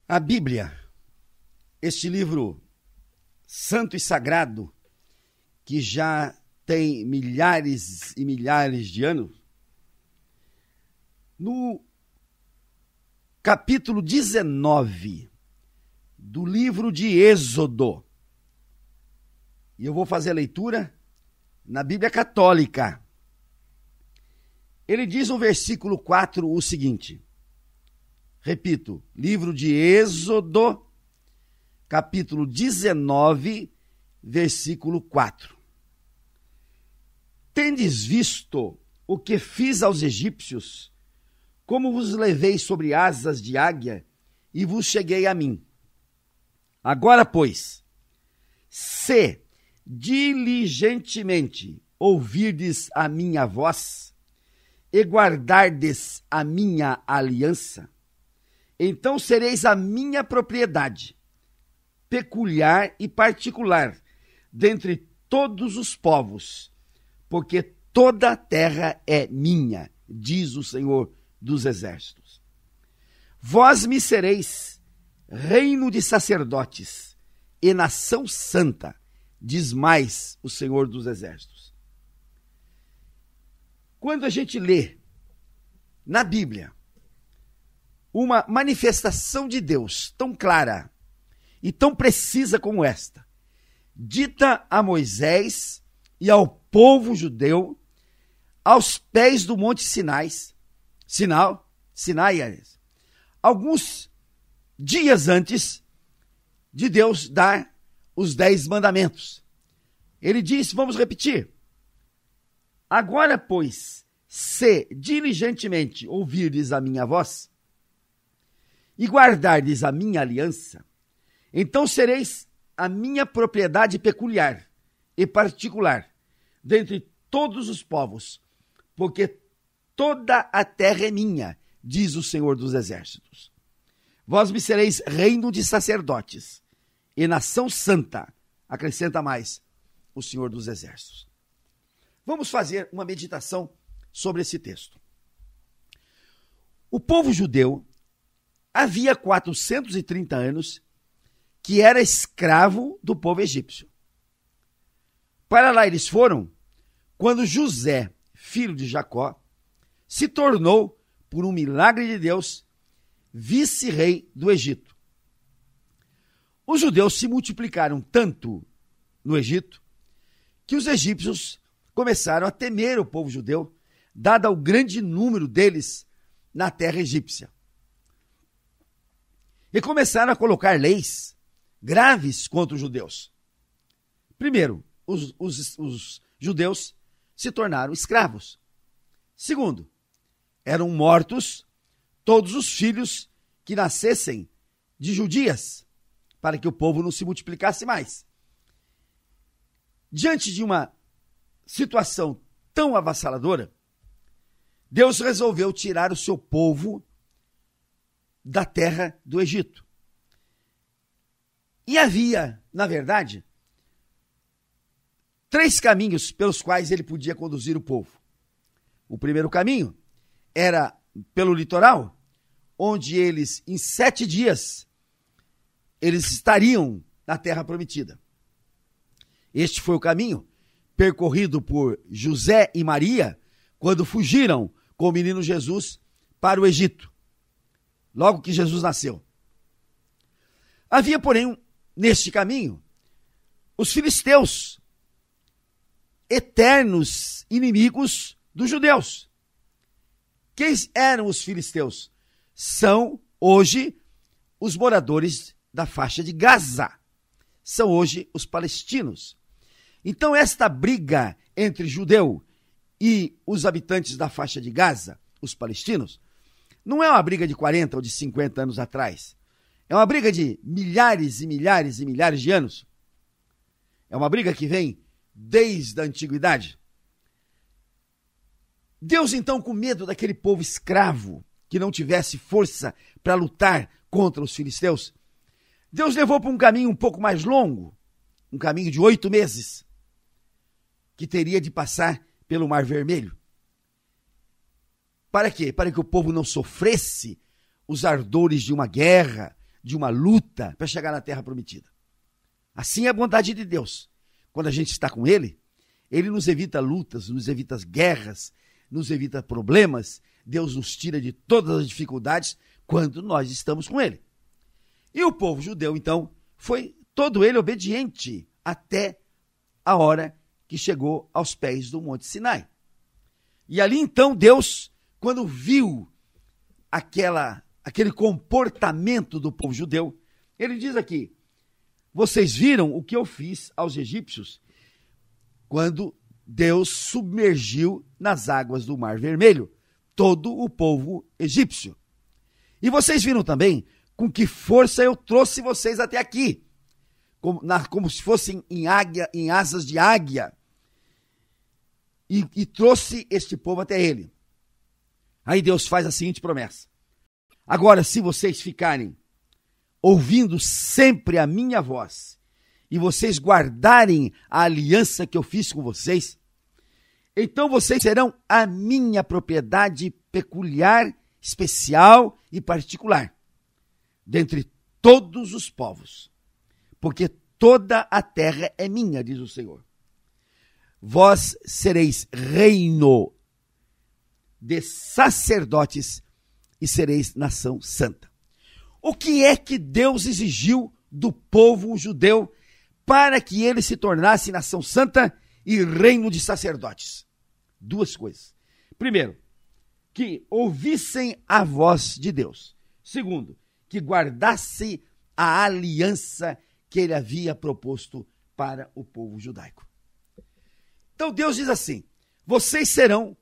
A Bíblia, este livro santo e sagrado, que já tem milhares e milhares de anos, no capítulo 19 do livro de Êxodo, e eu vou fazer a leitura na Bíblia Católica, ele diz no versículo 4 o seguinte, repito, livro de Êxodo, capítulo 19, versículo 4. Tendes visto o que fiz aos egípcios, como vos levei sobre asas de águia e vos cheguei a mim. Agora, pois, se diligentemente ouvirdes a minha voz e guardardes a minha aliança, então sereis a minha propriedade, peculiar e particular, dentre todos os povos, porque toda a terra é minha, diz o Senhor dos Exércitos. Vós me sereis reino de sacerdotes e nação santa, diz mais o Senhor dos Exércitos. Quando a gente lê na Bíblia uma manifestação de Deus tão clara e tão precisa como esta, dita a Moisés e ao povo judeu, aos pés do Monte Sinai, alguns dias antes de Deus dar os 10 mandamentos. Ele diz, vamos repetir, agora, pois, se diligentemente ouvirdes a minha voz e guardardes a minha aliança, então sereis a minha propriedade peculiar e particular, dentre todos os povos, porque toda a terra é minha, diz o Senhor dos Exércitos. Vós me sereis reino de sacerdotes e nação santa, acrescenta mais o Senhor dos Exércitos. Vamos fazer uma meditação sobre esse texto. O povo judeu havia 430 anos que era escravo do povo egípcio. Para lá eles foram quando José, filho de Jacó, se tornou, por um milagre de Deus, vice-rei do Egito. Os judeus se multiplicaram tanto no Egito que os egípcios começaram a temer o povo judeu, dado o grande número deles na terra egípcia. E começaram a colocar leis graves contra os judeus. Primeiro, os judeus se tornaram escravos. Segundo, eram mortos todos os filhos que nascessem de judias, para que o povo não se multiplicasse mais. Diante de uma situação tão avassaladora, Deus resolveu tirar o seu povo da terra do Egito. E havia, na verdade, 3 caminhos pelos quais ele podia conduzir o povo. O primeiro caminho era pelo litoral, onde eles, em 7 dias, eles estariam na terra prometida. Este foi o caminho percorrido por José e Maria quando fugiram com o menino Jesus para o Egito, logo que Jesus nasceu. Havia, porém, neste caminho, os filisteus, eternos inimigos dos judeus. Quem eram os filisteus? São hoje os moradores da faixa de Gaza. São hoje os palestinos. Então esta briga entre judeu e os habitantes da faixa de Gaza, os palestinos, não é uma briga de 40 ou de 50 anos atrás. É uma briga de milhares e milhares e milhares de anos. É uma briga que vem desde a antiguidade. Deus, então, com medo daquele povo escravo, que não tivesse força para lutar contra os filisteus, Deus levou para um caminho um pouco mais longo, um caminho de 8 meses, que teria de passar pelo Mar Vermelho. Para quê? Para que o povo não sofresse os ardores de uma guerra, de uma luta para chegar na terra prometida. Assim é a bondade de Deus. Quando a gente está com Ele, Ele nos evita lutas, nos evita guerras, nos evita problemas. Deus nos tira de todas as dificuldades quando nós estamos com Ele. E o povo judeu, então, foi todo ele obediente até a hora que chegou aos pés do Monte Sinai. E ali, então, Deus, quando viu aquele comportamento do povo judeu, ele diz aqui: vocês viram o que eu fiz aos egípcios quando Deus submergiu nas águas do Mar Vermelho todo o povo egípcio. E vocês viram também com que força eu trouxe vocês até aqui, como se fossem em asas de águia, e trouxe este povo até ele. Aí Deus faz a seguinte promessa: agora, se vocês ficarem ouvindo sempre a minha voz, e vocês guardarem a aliança que eu fiz com vocês, então vocês serão a minha propriedade peculiar, especial e particular, dentre todos os povos, porque toda a terra é minha, diz o Senhor. Vós sereis reino de sacerdotes e sereis nação santa. O que é que Deus exigiu do povo judeu para que ele se tornasse nação santa e reino de sacerdotes? Duas coisas. Primeiro, que ouvissem a voz de Deus. Segundo, que guardasse a aliança que ele havia proposto para o povo judaico. Então Deus diz assim: vocês serão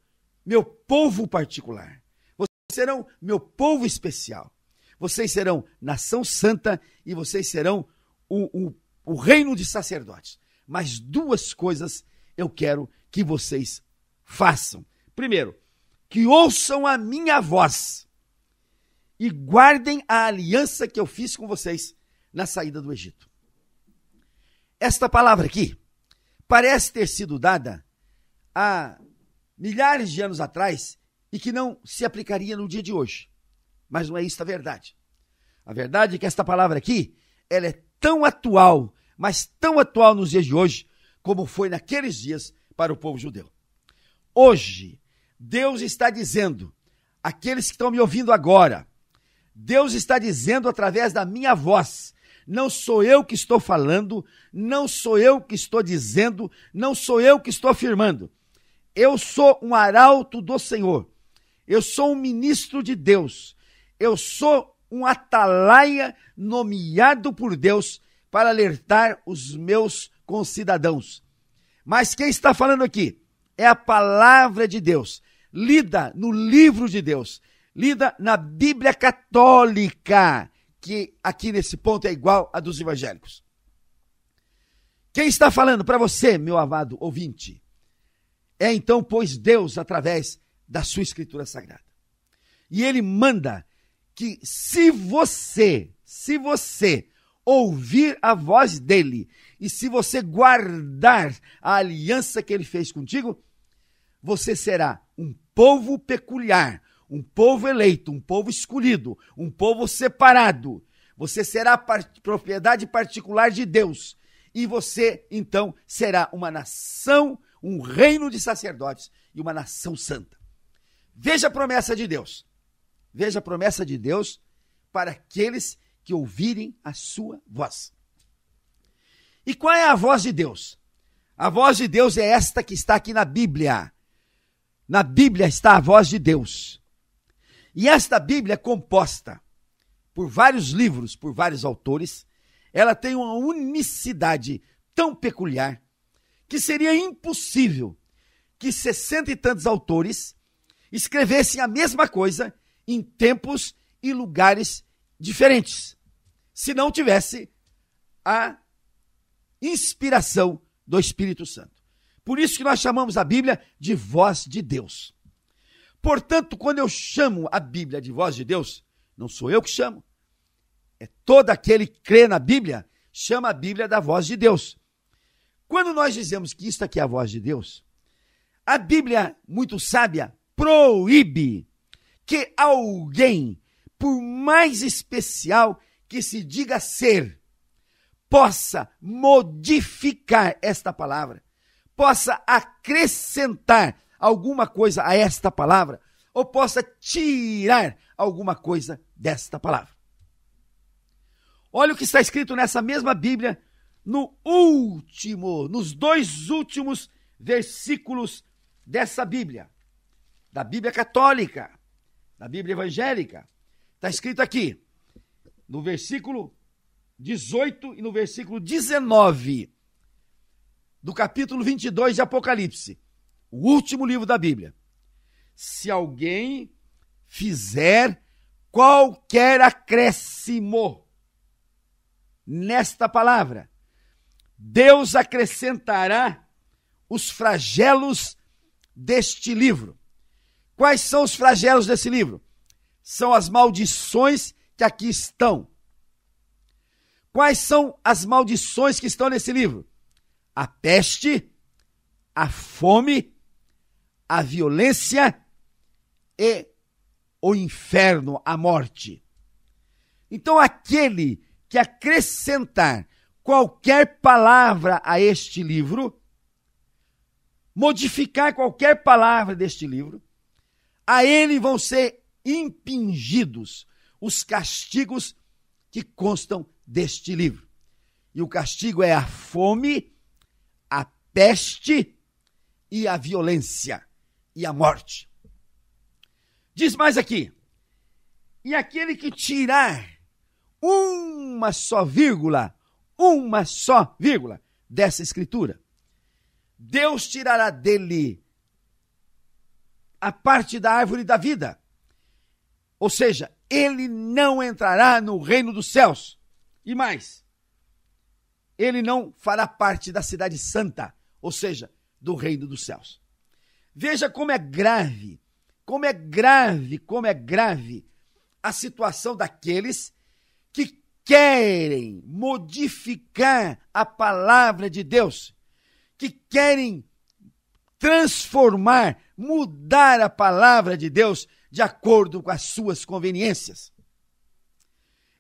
meu povo particular, vocês serão meu povo especial, vocês serão nação santa e vocês serão o reino de sacerdotes. Mas duas coisas eu quero que vocês façam. Primeiro, que ouçam a minha voz e guardem a aliança que eu fiz com vocês na saída do Egito. Esta palavra aqui parece ter sido dada há milhares de anos atrás e que não se aplicaria no dia de hoje. Mas não é isso a verdade. A verdade é que esta palavra aqui, ela é tão atual, mas tão atual nos dias de hoje, como foi naqueles dias para o povo judeu. Hoje, Deus está dizendo, aqueles que estão me ouvindo agora, Deus está dizendo através da minha voz: não sou eu que estou falando, não sou eu que estou dizendo, não sou eu que estou afirmando. Eu sou um arauto do Senhor, eu sou um ministro de Deus, eu sou um atalaia nomeado por Deus para alertar os meus concidadãos. Mas quem está falando aqui é a palavra de Deus, lida no livro de Deus, lida na Bíblia católica, que aqui nesse ponto é igual a dos evangélicos. Quem está falando para você, meu amado ouvinte, é então, pois, Deus através da sua Escritura Sagrada. E ele manda que se você ouvir a voz dele e se você guardar a aliança que ele fez contigo, você será um povo peculiar, um povo eleito, um povo escolhido, um povo separado. Você será propriedade particular de Deus. E você, então, será uma nação, um reino de sacerdotes e uma nação santa. Veja a promessa de Deus. Veja a promessa de Deus para aqueles que ouvirem a sua voz. E qual é a voz de Deus? A voz de Deus é esta que está aqui na Bíblia. Na Bíblia está a voz de Deus. E esta Bíblia é composta por vários livros, por vários autores. Ela tem uma unicidade tão peculiar que seria impossível que 60 e tantos autores escrevessem a mesma coisa em tempos e lugares diferentes, se não tivesse a inspiração do Espírito Santo. Por isso que nós chamamos a Bíblia de voz de Deus. Portanto, quando eu chamo a Bíblia de voz de Deus, não sou eu que chamo, é todo aquele que crê na Bíblia, chama a Bíblia da voz de Deus. Quando nós dizemos que isto aqui é a voz de Deus, a Bíblia, muito sábia, proíbe que alguém, por mais especial que se diga ser possa modificar esta palavra, possa acrescentar alguma coisa a esta palavra, ou possa tirar alguma coisa desta palavra. Olha o que está escrito nessa mesma Bíblia, nos 2 últimos versículos dessa Bíblia, da Bíblia católica, da Bíblia evangélica. Está escrito aqui, no versículo 18 e no versículo 19 do capítulo 22 de Apocalipse, o último livro da Bíblia. Se alguém fizer qualquer acréscimo nesta palavra, Deus acrescentará os flagelos deste livro. Quais são os flagelos desse livro? São as maldições que aqui estão. Quais são as maldições que estão nesse livro? A peste, a fome, a violência e o inferno, a morte. Então, aquele que acrescentar qualquer palavra a este livro, modificar qualquer palavra deste livro, a ele vão ser impingidos os castigos que constam deste livro. E o castigo é a fome, a peste e a violência e a morte. Diz mais aqui: e aquele que tirar uma só vírgula dessa escritura, Deus tirará dele a parte da árvore da vida. Ou seja, ele não entrará no reino dos céus. E mais, ele não fará parte da cidade santa, ou seja, do reino dos céus. Veja como é grave a situação daqueles que querem modificar a palavra de Deus, que querem transformar, mudar a palavra de Deus de acordo com as suas conveniências.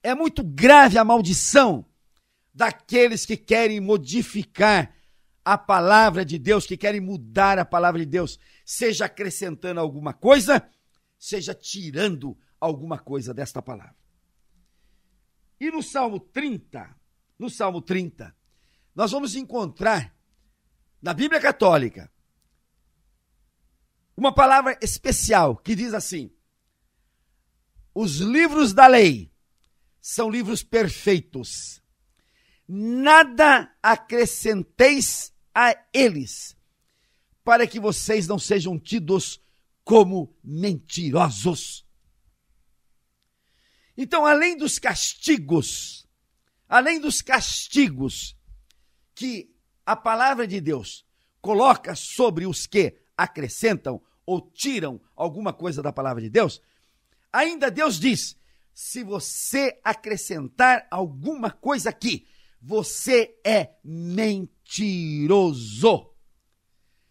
É muito grave a maldição daqueles que querem modificar a palavra de Deus, que querem mudar a palavra de Deus, seja acrescentando alguma coisa, seja tirando alguma coisa desta palavra. E no Salmo 30, nós vamos encontrar na Bíblia Católica uma palavra especial que diz assim: os livros da lei são livros perfeitos, nada acrescenteis a eles, para que vocês não sejam tidos como mentirosos. Então, além dos castigos que a palavra de Deus coloca sobre os que acrescentam ou tiram alguma coisa da palavra de Deus, ainda Deus diz: se você acrescentar alguma coisa aqui, você é mentiroso.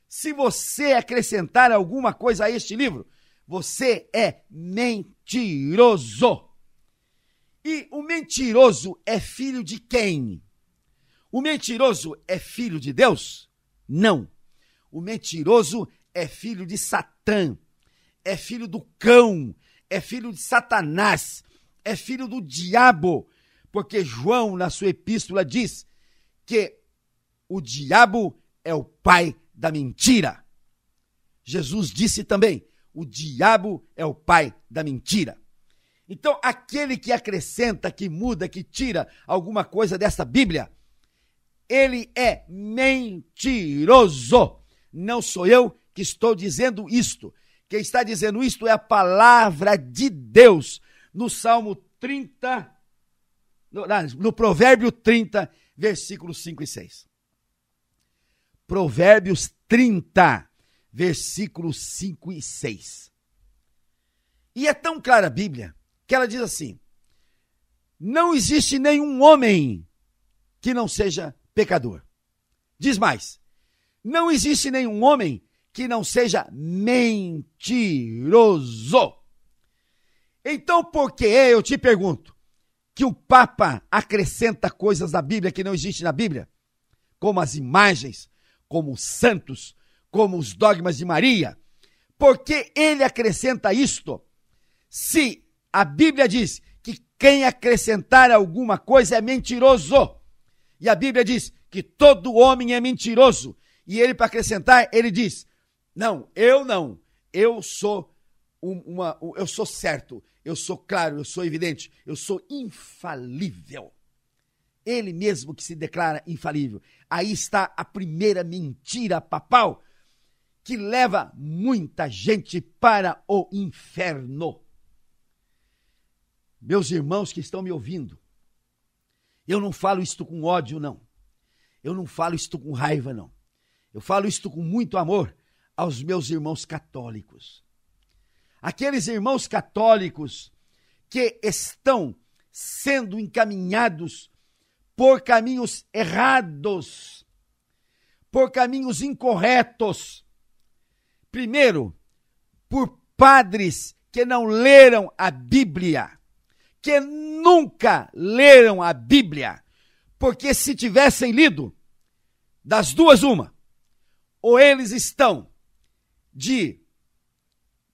Se você acrescentar alguma coisa a este livro, você é mentiroso. E o mentiroso é filho de quem? O mentiroso é filho de Deus? Não. O mentiroso é filho de Satã, é filho do cão, é filho de Satanás, é filho do diabo, porque João, na sua epístola, diz que o diabo é o pai da mentira. Jesus disse também: o diabo é o pai da mentira. Então, aquele que acrescenta, que muda, que tira alguma coisa dessa Bíblia, ele é mentiroso. Não sou eu que estou dizendo isto. Quem está dizendo isto é a palavra de Deus. No Salmo 30, no Provérbio 30, versículos 5 e 6. Provérbios 30, versículos 5 e 6. E é tão clara a Bíblia que ela diz assim: não existe nenhum homem que não seja pecador. Diz mais: não existe nenhum homem que não seja mentiroso. Então, por que, eu te pergunto, que o Papa acrescenta coisas na Bíblia que não existem na Bíblia, como as imagens, como os santos, como os dogmas de Maria. Por que ele acrescenta isto? Se a Bíblia diz que quem acrescentar alguma coisa é mentiroso, e a Bíblia diz que todo homem é mentiroso, e ele, para acrescentar, ele diz, não, eu sou eu sou certo, eu sou claro, eu sou evidente, eu sou infalível. Ele mesmo que se declara infalível. Aí está a primeira mentira papal que leva muita gente para o inferno. Meus irmãos que estão me ouvindo, eu não falo isto com ódio, não. Eu não falo isto com raiva, não. Eu falo isto com muito amor aos meus irmãos católicos. Aqueles irmãos católicos que estão sendo encaminhados por caminhos errados, por caminhos incorretos. Primeiro, por padres que não leram a Bíblia, que nunca leram a Bíblia, porque se tivessem lido, das duas uma, ou eles estão de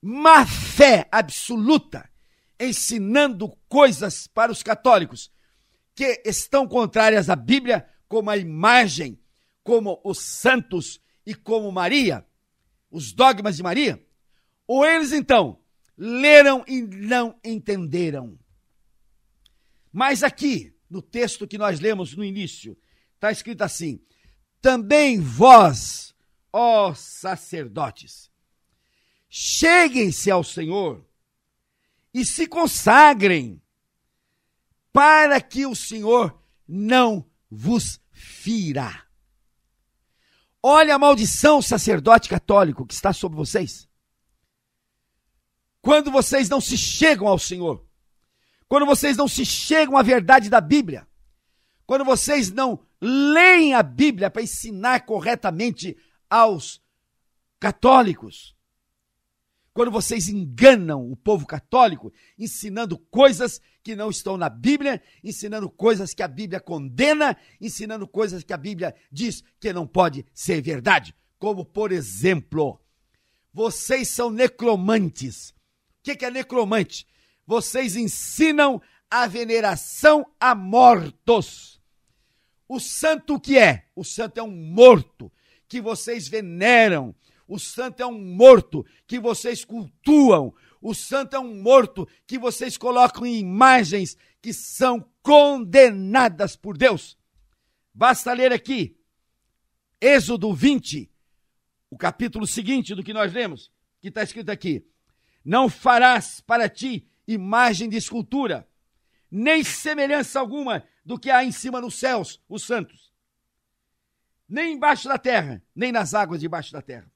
má fé absoluta, ensinando coisas para os católicos que estão contrárias à Bíblia, como a imagem, como os santos e como Maria, os dogmas de Maria, ou eles então leram e não entenderam. Mas aqui, no texto que nós lemos no início, está escrito assim, também vós, ó sacerdotes, cheguem-se ao Senhor e se consagrem, para que o Senhor não vos fira. Olha a maldição, sacerdote católico, que está sobre vocês. Quando vocês não se chegam ao Senhor, quando vocês não se chegam à verdade da Bíblia, quando vocês não leem a Bíblia para ensinar corretamente aos católicos, quando vocês enganam o povo católico, ensinando coisas que não estão na Bíblia, ensinando coisas que a Bíblia condena, ensinando coisas que a Bíblia diz que não pode ser verdade. Como, por exemplo, vocês são necromantes. O que é necromante? Vocês ensinam a veneração a mortos. O santo o que é? O santo é um morto que vocês veneram. O santo é um morto que vocês cultuam. O santo é um morto que vocês colocam em imagens que são condenadas por Deus. Basta ler aqui, Êxodo 20, o capítulo seguinte do que nós lemos, que está escrito aqui. Não farás para ti imagem de escultura, nem semelhança alguma do que há em cima nos céus, os santos, nem embaixo da terra, nem nas águas debaixo da terra.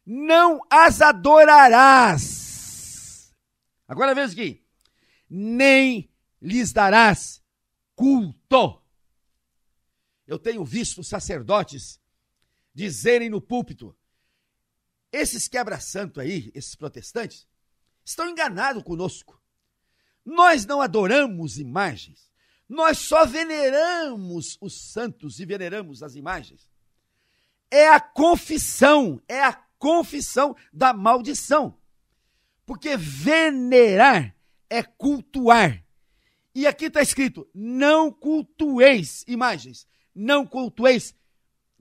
Não as adorarás. Agora veja aqui. Nem lhes darás culto. Eu tenho visto sacerdotes dizerem no púlpito, esses quebra-santo aí, esses protestantes, estão enganados conosco. Nós não adoramos imagens. Nós só veneramos os santos e veneramos as imagens. É a confissão da maldição. Porque venerar é cultuar. E aqui está escrito, não cultueis imagens, não cultueis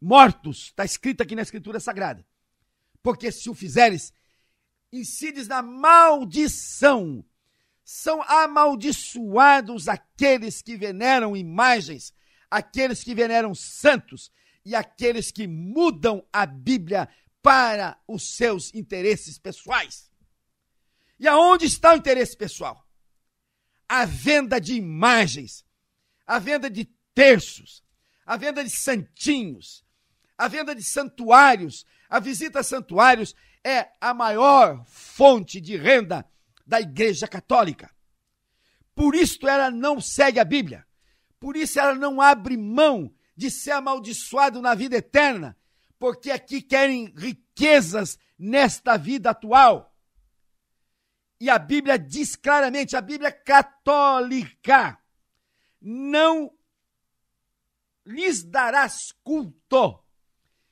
mortos. Está escrito aqui na Escritura Sagrada. Porque se o fizeres, incides na maldição. São amaldiçoados aqueles que veneram imagens, aqueles que veneram santos e aqueles que mudam a Bíblia para os seus interesses pessoais. E aonde está o interesse pessoal? A venda de imagens, a venda de terços, a venda de santinhos, a venda de santuários. A visita a santuários é a maior fonte de renda da Igreja Católica. Por isso ela não segue a Bíblia. Por isso ela não abre mão de ser amaldiçoado na vida eterna, porque aqui querem riquezas nesta vida atual. E a Bíblia diz claramente, a Bíblia católica, não lhes darás culto.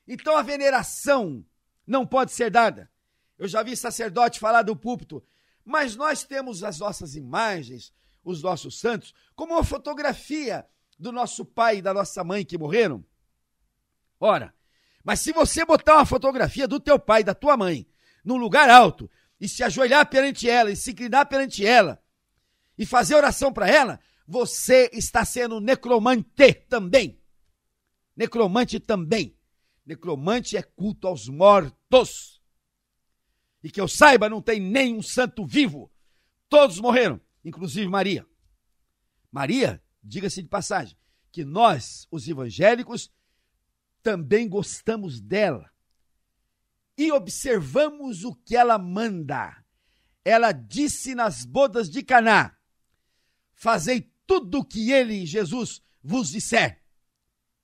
Então a veneração não pode ser dada. Eu já vi sacerdote falar do púlpito, mas nós temos as nossas imagens, os nossos santos, como uma fotografia do nosso pai e da nossa mãe que morreram. Ora, mas se você botar uma fotografia do teu pai e da tua mãe num lugar alto e se ajoelhar perante ela e se inclinar perante ela e fazer oração para ela, você está sendo necromante também. Necromante também. Necromante é culto aos mortos. E que eu saiba, não tem nenhum santo vivo. Todos morreram, inclusive Maria. Maria, diga-se de passagem, que nós, os evangélicos, também gostamos dela. E observamos o que ela manda. Ela disse nas bodas de Caná: fazei tudo o que ele, Jesus, vos disser.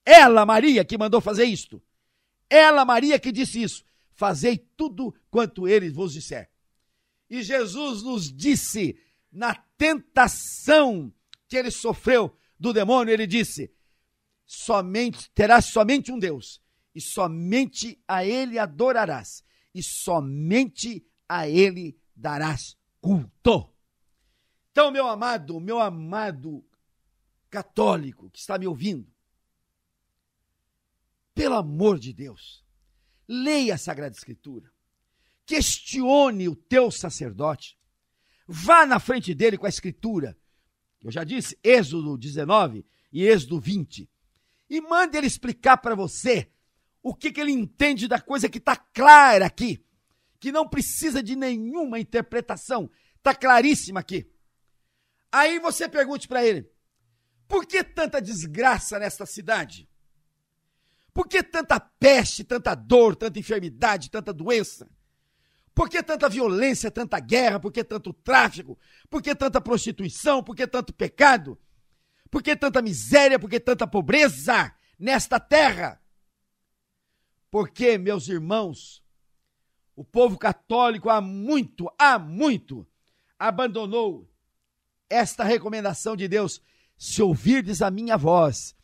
Ela, Maria, que mandou fazer isto. Ela, Maria, que disse isso. Fazei tudo quanto ele vos disser. E Jesus nos disse, na tentação que ele sofreu do demônio, ele disse: terás somente um Deus, e somente a ele adorarás, e somente a ele darás culto. Então, meu amado católico que está me ouvindo, pelo amor de Deus, leia a Sagrada Escritura, questione o teu sacerdote, vá na frente dele com a Escritura, eu já disse, Êxodo 19 e Êxodo 20, e mande ele explicar para você o que ele entende da coisa que está clara aqui, que não precisa de nenhuma interpretação, está claríssima aqui. Aí você pergunte para ele: por que tanta desgraça nesta cidade? Por que tanta peste, tanta dor, tanta enfermidade, tanta doença? Por que tanta violência, tanta guerra? Por que tanto tráfico? Por que tanta prostituição? Por que tanto pecado? Por que tanta miséria? Por que tanta pobreza nesta terra? Porque, meus irmãos, o povo católico há muito abandonou esta recomendação de Deus: se ouvirdes a minha voz,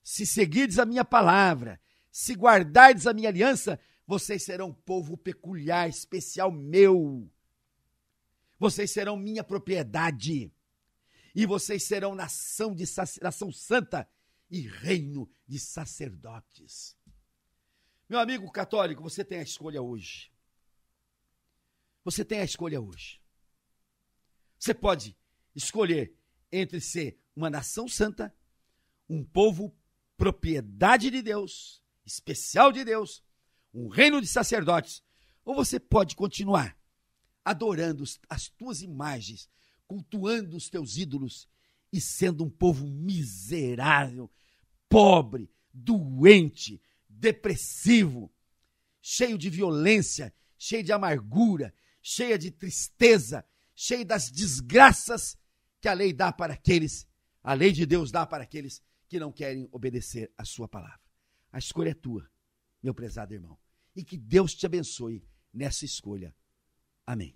se seguirdes a minha palavra, se guardardes a minha aliança, vocês serão um povo peculiar, especial meu. Vocês serão minha propriedade. E vocês serão nação santa e reino de sacerdotes. Meu amigo católico, você tem a escolha hoje. Você tem a escolha hoje. Você pode escolher entre ser uma nação santa, um povo propriedade de Deus, especial de Deus, um reino de sacerdotes, ou você pode continuar adorando as tuas imagens, cultuando os teus ídolos e sendo um povo miserável, pobre, doente, depressivo, cheio de violência, cheio de amargura, cheia de tristeza, cheio das desgraças que a lei dá para aqueles, a lei de Deus dá para aqueles que não querem obedecer a sua palavra. A escolha é tua, meu prezado irmão. E que Deus te abençoe nessa escolha. Amém.